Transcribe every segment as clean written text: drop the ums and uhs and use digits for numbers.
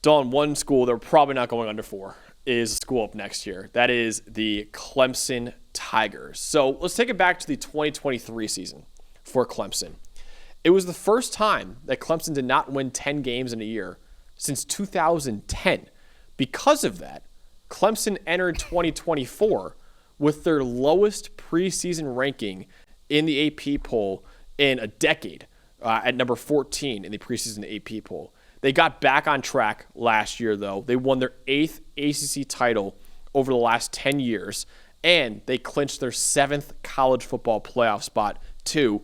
Dawn, one school they're probably not going under for is a school up next year. That is the Clemson Tigers. So let's take it back to the 2023 season for Clemson. It was the first time that Clemson did not win 10 games in a year since 2010. Because of that, Clemson entered 2024 with their lowest preseason ranking in the AP poll in a decade, at number 14 in the preseason AP poll. They got back on track last year, though. They won their 8th ACC title over the last 10 years, and they clinched their 7th college football playoff spot, too.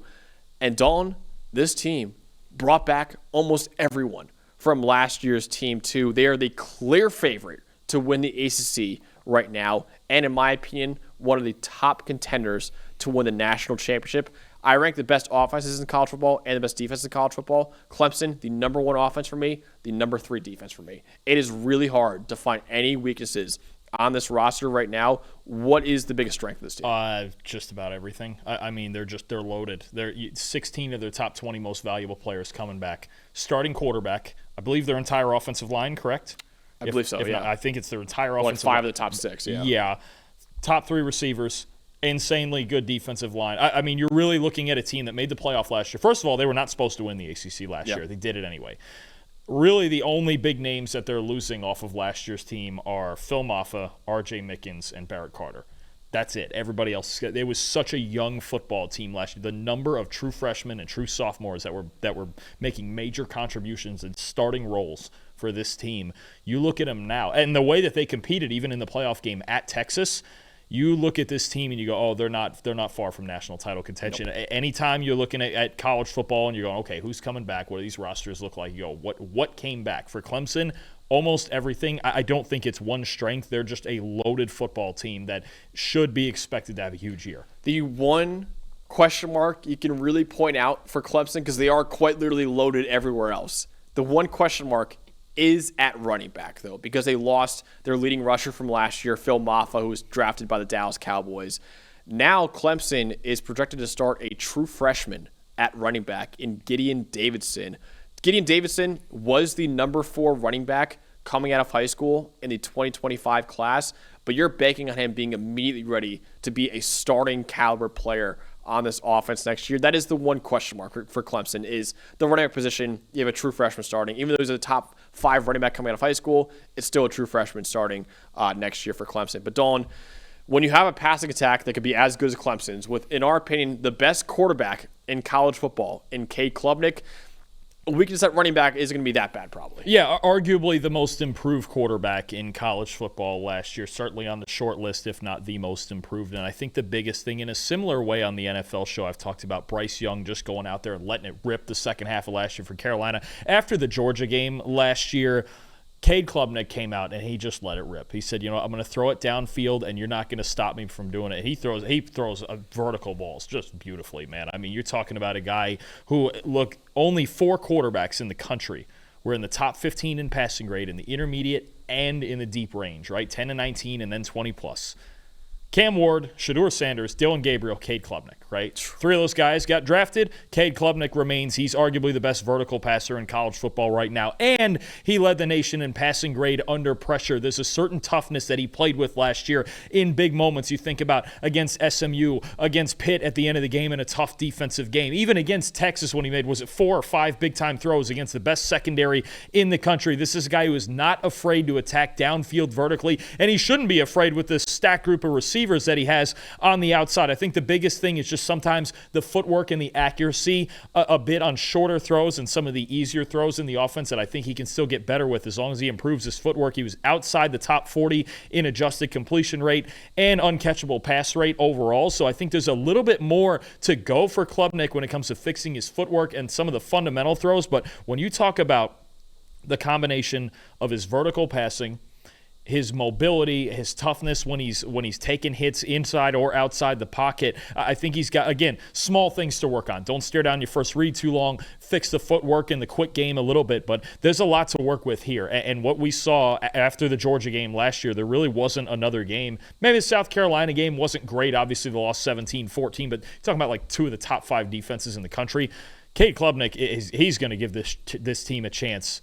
And Dalton, this team brought back almost everyone from last year's team, too. They are the clear favorite to win the ACC right now, and in my opinion, one of the top contenders to win the national championship. I rank the best offenses in college football and the best defenses in college football. Clemson, the number 1 offense for me, the number 3 defense for me. It is really hard to find any weaknesses on this roster right now. What is the biggest strength of this team? Just about everything. I mean, they're loaded. 16 of their top 20 most valuable players coming back. Starting quarterback, I believe their entire offensive line, correct? I believe so, yeah. Not, I think it's their entire offensive line. Like 5 of the top 6, yeah. Yeah. Top 3 receivers. Insanely good defensive line. I mean, you're really looking at a team that made the playoff last year. First of all, they were not supposed to win the ACC last year. They did it anyway. Really, the only big names that they're losing off of last year's team are Phil Maffa, R.J. Mickens, and Barrett Carter. That's it. Everybody else. It was such a young football team last year. The number of true freshmen and true sophomores that were making major contributions and starting roles for this team. You look at them now, and the way that they competed, even in the playoff game at Texas. You look at this team and you go, oh, they're not far from national title contention. Nope. Anytime you're looking at college football and you're going, okay, who's coming back? What do these rosters look like? You go, what came back? For Clemson, almost everything. I don't think it's one strength. They're just a loaded football team that should be expected to have a huge year. The one question mark you can really point out for Clemson, because they are quite literally loaded everywhere else, the one question mark is at running back, though, because they lost their leading rusher from last year, Phil Maffa, who was drafted by the Dallas Cowboys. Now Clemson is projected to start a true freshman at running back in Gideon Davidson. Gideon Davidson was the number 4 running back coming out of high school in the 2025 class, but you're banking on him being immediately ready to be a starting caliber player on this offense next year. That is the one question mark for Clemson, is the running back position. You have a true freshman starting. Even though he's a top 5 running back coming out of high school, it's still a true freshman starting next year for Clemson. But Dawn, when you have a passing attack that could be as good as Clemson's, with, in our opinion, the best quarterback in college football in Cade Klubnik, a weakness at running back isn't going to be that bad, probably. Yeah, arguably the most improved quarterback in college football last year, certainly on the short list, if not the most improved. And I think the biggest thing, in a similar way on the NFL show, I've talked about Bryce Young just going out there and letting it rip the second half of last year for Carolina. After the Georgia game last year, Cade Klubnik came out and he just let it rip. He said, I'm going to throw it downfield and you're not going to stop me from doing it. He throws vertical balls just beautifully, man. I mean, you're talking about a guy who, look, only 4 quarterbacks in the country were in the top 15 in passing grade, in the intermediate and in the deep range, right? 10 and 19 and then 20 plus. Cam Ward, Shedeur Sanders, Dillon Gabriel, Cade Klubnik, right? 3 of those guys got drafted. Cade Klubnik remains. He's arguably the best vertical passer in college football right now, and he led the nation in passing grade under pressure. There's a certain toughness that he played with last year in big moments. You think about against SMU, against Pitt at the end of the game in a tough defensive game, even against Texas when he made, 4 or 5 big-time throws against the best secondary in the country. This is a guy who is not afraid to attack downfield vertically, and he shouldn't be afraid with this stacked group of receivers that he has on the outside. I think the biggest thing is just sometimes the footwork and the accuracy a bit on shorter throws and some of the easier throws in the offense that I think he can still get better with as long as he improves his footwork. He was outside the top 40 in adjusted completion rate and uncatchable pass rate overall. So I think there's a little bit more to go for Klubnik when it comes to fixing his footwork and some of the fundamental throws. But when you talk about the combination of his vertical passing, his mobility, his toughness when he's taking hits inside or outside the pocket, I think he's got, again, small things to work on. Don't stare down your first read too long. Fix the footwork in the quick game a little bit, but there's a lot to work with here. And what we saw after the Georgia game last year, there really wasn't another game. Maybe the South Carolina game wasn't great. Obviously, they lost 17-14, but you're talking about like 2 of the top 5 defenses in the country. Cade Klubnik, he's going to give this team a chance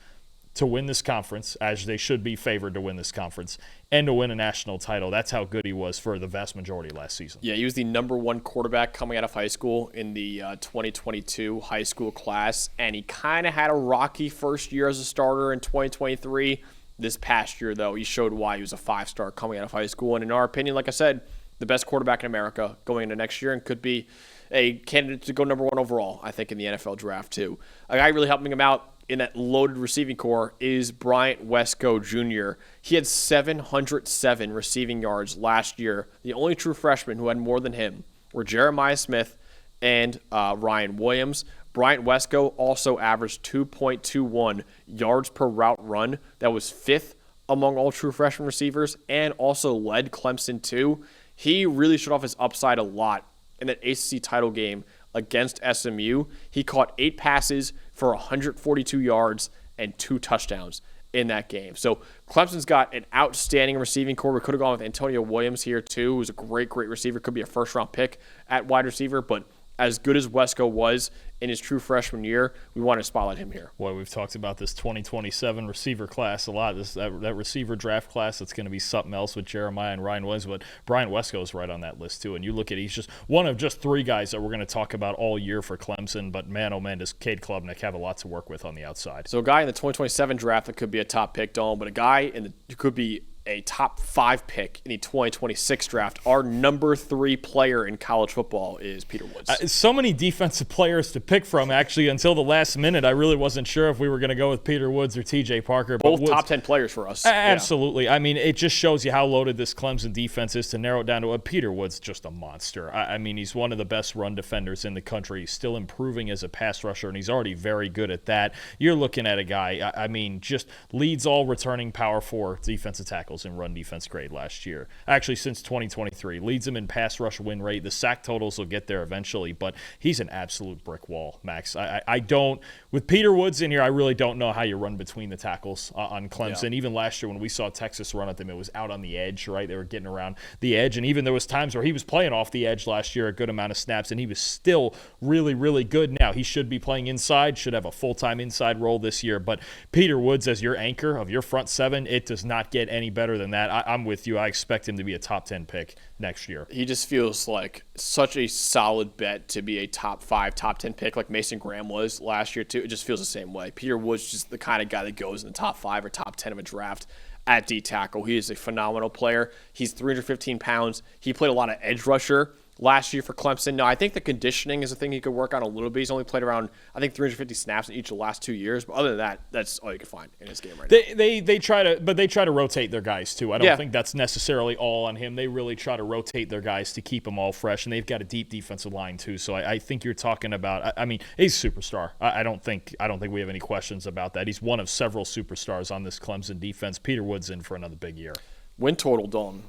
to win this conference, as they should be favored to win this conference, and to win a national title. That's how good he was for the vast majority last season. Yeah, he was the number one quarterback coming out of high school in the 2022 high school class, and he kind of had a rocky first year as a starter in 2023. This past year, though, he showed why he was a 5-star coming out of high school, and in our opinion, like I said, the best quarterback in America going into next year and could be a candidate to go number one overall, I think, in the NFL draft, too. A guy really helping him out in that loaded receiving core is Bryant Wesco Jr. He had 707 receiving yards last year. The only true freshmen who had more than him were Jeremiah Smith and Ryan Williams. Bryant Wesco also averaged 2.21 yards per route run. That was 5th among all true freshman receivers and also led Clemson too. He really showed off his upside a lot in that ACC title game against SMU. He caught 8 passes for 142 yards and 2 touchdowns in that game. So Clemson's got an outstanding receiving core. We could have gone with Antonio Williams here too, who's a great receiver. Could be a first-round pick at wide receiver, but as good as Wesco was in his true freshman year, we want to spotlight him here. Boy, we've talked about this 2027 receiver class a lot. That receiver draft class, that's going to be something else with Jeremiah and Ryan Williams, but Brian Wesco is right on that list too. And you look at, he's just one of just 3 guys that we're going to talk about all year for Clemson, but man, oh man, does Cade Klubnik have a lot to work with on the outside. So a guy in the 2027 draft that could be a top pick, Dalton, but a guy who could be a top 5 pick in the 2026 draft. Our number 3 player in college football is Peter Woods. So many defensive players to pick from, actually, until the last minute. I really wasn't sure if we were going to go with Peter Woods or TJ Parker. Both Woods, top 10 players for us. Absolutely. Yeah. I mean, it just shows you how loaded this Clemson defense is to narrow it down to Peter Woods, just a monster. I mean, he's one of the best run defenders in the country. He's still improving as a pass rusher, and he's already very good at that. You're looking at a guy, I mean, just leads all returning Power 4 defensive tackles in run defense grade last year. Actually, since 2023. Leads him in pass rush win rate. The sack totals will get there eventually, but he's an absolute brick wall, Max. I don't, with Peter Woods in here, I really don't know how you run between the tackles on Clemson. Yeah. Even last year when we saw Texas run at them, it was out on the edge, right? They were getting around the edge, and even there was times where he was playing off the edge last year, a good amount of snaps, and he was still really, really good. Now, he should be playing inside, should have a full-time inside role this year, but Peter Woods as your anchor of your front 7, it does not get any better than that. I'm with you. I expect him to be a top 10 pick next year. He just feels like such a solid bet to be a top 5, top 10 pick like Mason Graham was last year too. It just feels the same way. Peter Woods is just the kind of guy that goes in the top 5 or top 10 of a draft at D tackle. He is a phenomenal player. He's 315 pounds. He played a lot of edge rusher last year for Clemson. Now, I think the conditioning is a thing he could work on a little bit. He's only played around, I think, 350 snaps in each of the last 2 years. But other than that, that's all you can find in his game right now. They try to rotate their guys too. I don't think that's necessarily all on him. They really try to rotate their guys to keep them all fresh, and they've got a deep defensive line too. So I think you're talking about. I mean, he's a superstar. I don't think we have any questions about that. He's one of several superstars on this Clemson defense. Peter Woods in for another big year. Win total, Dalton,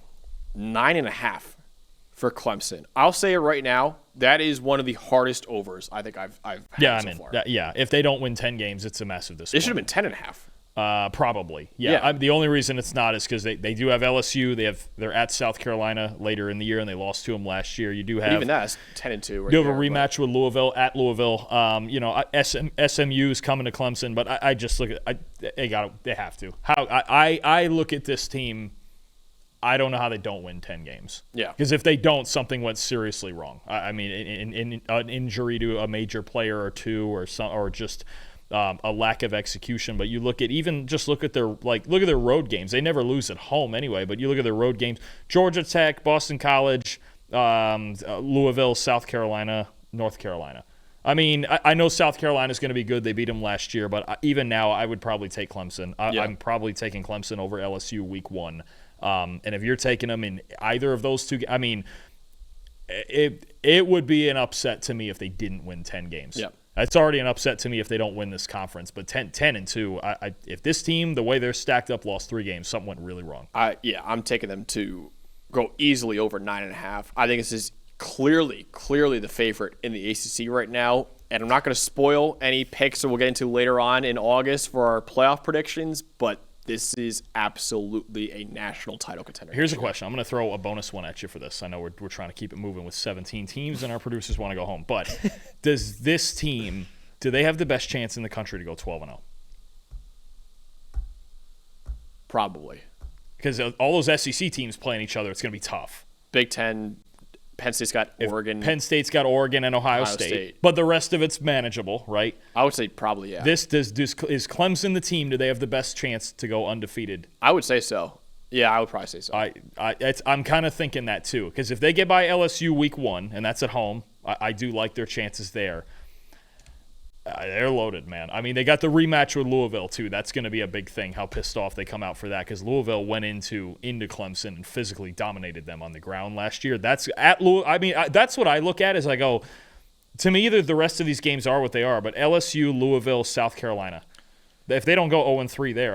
9.5. For Clemson. I'll say it right now, that is one of the hardest overs I think I've had so far. If they don't win 10 games, it's a massive disappointment. It should have been 10.5. Probably. Yeah. The only reason it's not is because they do have LSU. They're at South Carolina later in the year, and they lost to them last year. You do have, but even that's 10-2. Right, you have a rematch with Louisville at Louisville. SMU is coming to Clemson, but I just look at they have to. I look at this team. I don't know how they don't win 10 games. Yeah. Because if they don't, something went seriously wrong. I mean, in an injury to a major player or two, or just a lack of execution. But you look at their road games. They never lose at home anyway. But you look at their road games: Georgia Tech, Boston College, Louisville, South Carolina, North Carolina. I mean, I know South Carolina is going to be good. They beat them last year, but even now, I would probably take Clemson. I'm probably taking Clemson over LSU week 1. And if you're taking them in either of those two, I mean, it would be an upset to me if they didn't win 10 games. Yeah. It's already an upset to me if they don't win this conference. But 10-2, if this team, the way they're stacked up, lost 3 games, something went really wrong. I'm taking them to go easily over 9.5. I think this is clearly the favorite in the ACC right now. And I'm not going to spoil any picks that we'll get into later on in August for our playoff predictions, but this is absolutely a national title contender. Here's a question. I'm going to throw a bonus one at you for this. I know we're trying to keep it moving with 17 teams, and our producers want to go home. But does this team, do they have the best chance in the country to go 12-0? Probably. Because all those SEC teams playing each other, it's going to be tough. Big Ten, Penn State's got Oregon. Penn State's got Oregon and Ohio State. But the rest of it's manageable, right? I would say probably, yeah. Is Clemson the team? Do they have the best chance to go undefeated? I would say so. Yeah, I would probably say so. I'm kind of thinking that too. Because if they get by LSU week 1, and that's at home, I do like their chances there. They're loaded, man. I mean, they got the rematch with Louisville, too. That's going to be a big thing, how pissed off they come out for that, because Louisville went into Clemson and physically dominated them on the ground last year. That's what I look at as I go, to me, the rest of these games are what they are, but LSU, Louisville, South Carolina. If they don't go 0-3 there,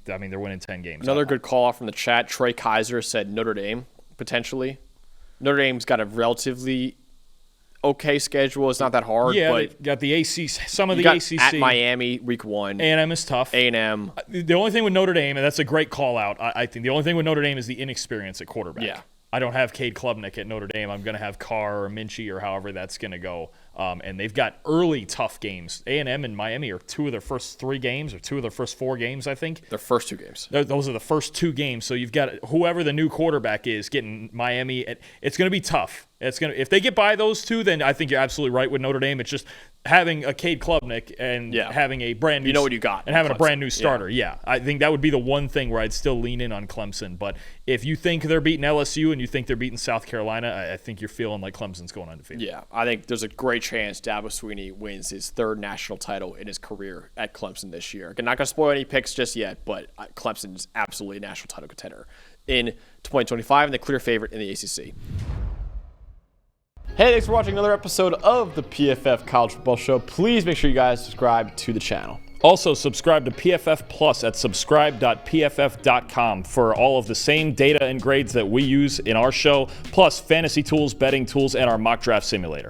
they're winning 10 games. Another good call off from the chat. Trey Kaiser said Notre Dame, potentially. Notre Dame's got a relatively okay schedule. It's not that hard. Yeah, but they got the ACC. Some of the got ACC. At Miami, week 1. A&M is tough. A&M. The only thing with Notre Dame, and that's a great call out, I think the only thing with Notre Dame is the inexperience at quarterback. Yeah. I don't have Cade Klubnik at Notre Dame. I'm going to have Carr or Minchie or however that's going to go. And they've got early tough games. A&M and Miami are 2 of their first 3 games or 2 of their first 4 games, I think. Their first 2 games. Those are the first 2 games. So you've got whoever the new quarterback is getting Miami. It's going to be tough. If they get by those 2, then I think you're absolutely right with Notre Dame. It's just having a Cade Klubnik and having a brand new, you know what you got, and having Clemson. A brand new starter. Yeah, I think that would be the one thing where I'd still lean in on Clemson. But if you think they're beating LSU and you think they're beating South Carolina, I think you're feeling like Clemson's going undefeated. Yeah, I think there's a great chance Dabo Swinney wins his 3rd national title in his career at Clemson this year. I'm not going to spoil any picks just yet, but Clemson is absolutely a national title contender in 2025 and the clear favorite in the ACC. Hey, thanks for watching another episode of the PFF College Football Show. Please make sure you guys subscribe to the channel. Also, subscribe to PFF Plus at subscribe.pff.com for all of the same data and grades that we use in our show, plus fantasy tools, betting tools, and our mock draft simulator.